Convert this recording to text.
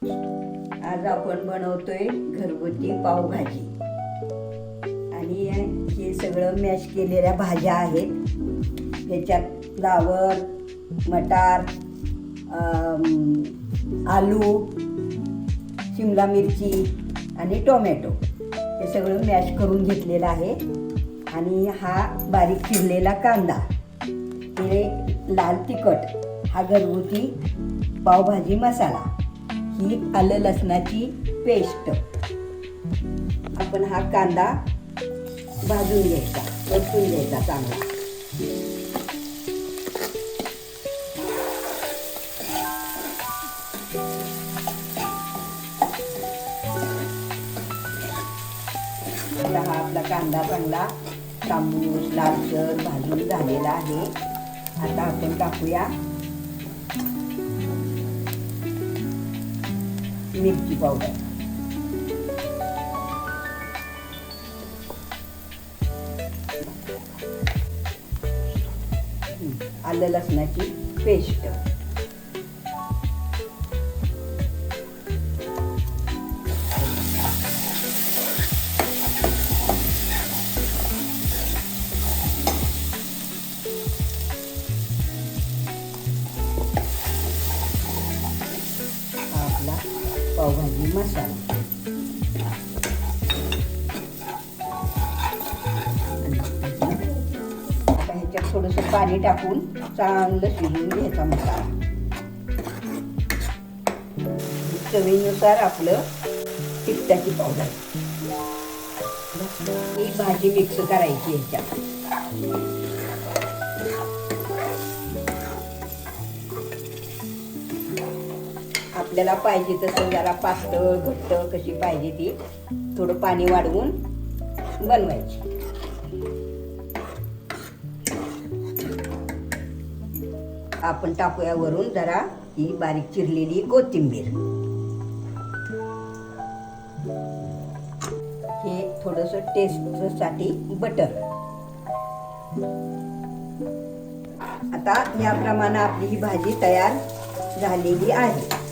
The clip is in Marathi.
आज आपण बनवतोय घरगुती पावभाजी आणि हे सगळं मॅश केलेल्या भाज्या आहेत। ह्याच्यात फ्लावर, मटार, आलू, शिमला मिरची आणि टोमॅटो हे सगळं मॅश करून घेतलेलं आहे। आणि हा बारीक चिरलेला कांदा, हे लाल तिखट, हा घरगुती पावभाजी मसाला, ही आलं लसणाची पेस्ट। आपण हा कांदा भाजून घ्यायचा, परतून घ्यायचा चांगला। हा आपला कांदा चांगला तांबूस लालसर भाजून झालेला आहे। आता आपण टाकूया मिरची पावडर, आलं लसणाची पेस्ट, आपला पावभाजी मसाला, आता ह्याच्यात थोडंसं पाणी टाकून चांगलं शिजवून घ्यायचा मसाला। चवीनुसार आपलं तिखटाची पावडर, ही भाजी मिक्स करायची ह्याच्यात। आपल्याला पाहिजे तसं जरा पातळ घट्ट कशी पाहिजे ती थोडं पाणी वाढवून बनवायची। आपण टाकूया वरून जरा ही बारीक चिरलेली कोथिंबीर, हे थोडंसं टेस्टसाठी बटर। आता याप्रमाणे आपली ही भाजी तयार झालेली आहे।